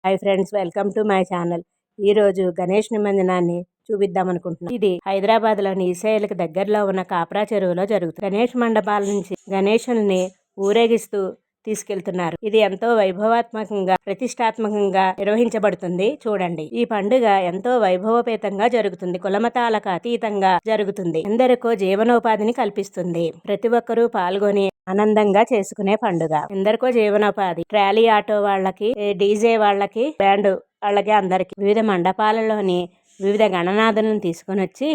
Hi friends, welcome to my channel. ఈరోజు గణేష్ నిమజ్జనాన్ని చూపిద్దాం అనుకుంటున్నాను. ఇది హైదరాబాద్లోని ఈసైలకు దగ్గరలో ఉన్న కాప్రా చెరువులో జరుగుతుంది. గణేష్ మండపాల నుంచి గణేషుల్ని ఊరేగిస్తూ తీసుకెళ్తున్నారు. ఇది ఎంతో వైభవాత్మకంగా ప్రతిష్టాత్మకంగా నిర్వహించబడుతుంది. చూడండి, ఈ పండుగ ఎంతో వైభవపేతంగా జరుగుతుంది. కులమతాలకు అతీతంగా జరుగుతుంది. ఎందరికో జీవనోపాధిని కల్పిస్తుంది. ప్రతి ఒక్కరూ పాల్గొని ఆనందంగా చేసుకునే పండుగ. ఎందరికో జీవనోపాధి. ట్రాలీ ఆటో వాళ్ళకి, డీజే వాళ్ళకి, బ్యాండ్ వాళ్ళకి, అందరికి వివిధ మండపాలలోని వివిధ గణనాథులను తీసుకొని వచ్చి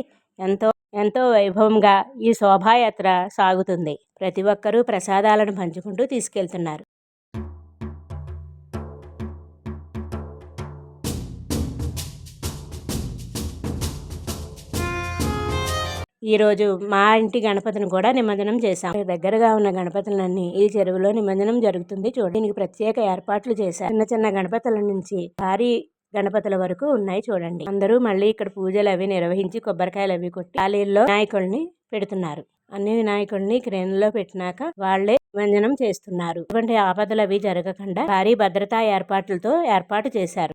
ఎంతో వైభవంగా ఈ శోభాయాత్ర సాగుతుంది. ప్రతి ఒక్కరూ ప్రసాదాలను పంచుకుంటూ తీసుకెళ్తున్నారు. ఈరోజు మా ఇంటి గణపతిని కూడా నిమజ్జనం చేశాం. దగ్గరగా ఉన్న గణపతులన్నీ ఈ చెరువులో నిమజ్జనం జరుగుతుంది. చూడండి, దీనికి ప్రత్యేక ఏర్పాట్లు చేశారు. చిన్న చిన్న గణపతుల నుంచి భారీ గణపతుల వరకు ఉన్నాయి. చూడండి, అందరూ మళ్ళీ ఇక్కడ పూజలు అవి నిర్వహించి కొబ్బరికాయలు అవి కొట్టి ఖాళీల్లో వినాయకుల్ని పెడుతున్నారు. అన్ని వినాయకుల్ని క్రేన్లో పెట్టినాక వాళ్లే నిమజ్జనం చేస్తున్నారు. ఇటువంటి ఆపదలు అవి జరగకుండా భారీ భద్రతా ఏర్పాట్లతో ఏర్పాటు చేశారు.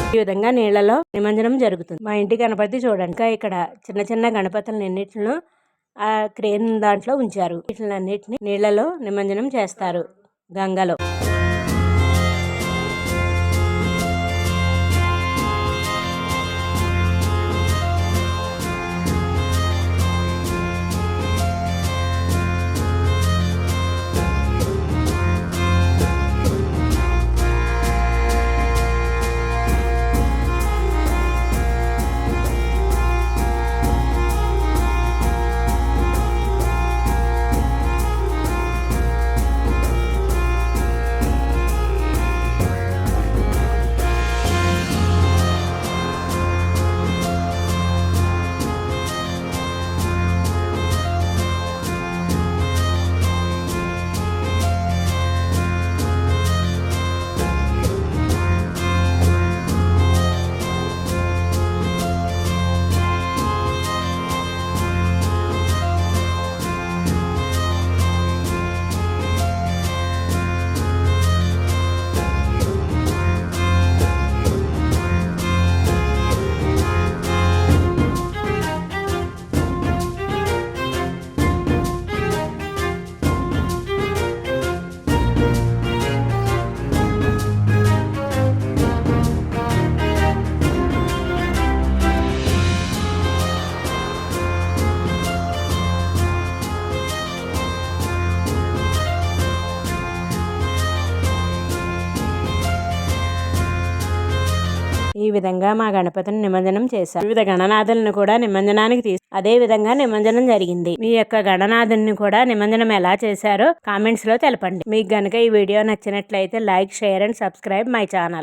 ఈ విధంగా నీళ్లలో నిమజ్జనం జరుగుతుంది. మా ఇంటి గణపతి చూడండి, ఇంకా ఇక్కడ చిన్న చిన్న గణపతులన్నిటిలో ఆ క్రేన్ దాంట్లో ఉంచారు. వీటినన్నిటిని నీళ్లలో నిమజ్జనం చేస్తారు గంగలో. ఈ విధంగా మా గణపతిని నిమజ్జనం చేశారు. వివిధ గణనాథులను కూడా నిమజ్జనానికి అదే విధంగా నిమజ్జనం జరిగింది. మీ యొక్క గణనాథుని కూడా నిమజ్జనం ఎలా చేశారో కామెంట్స్ లో తెలపండి. మీకు గనుక ఈ వీడియో నచ్చినట్లయితే like, share and subscribe my channel.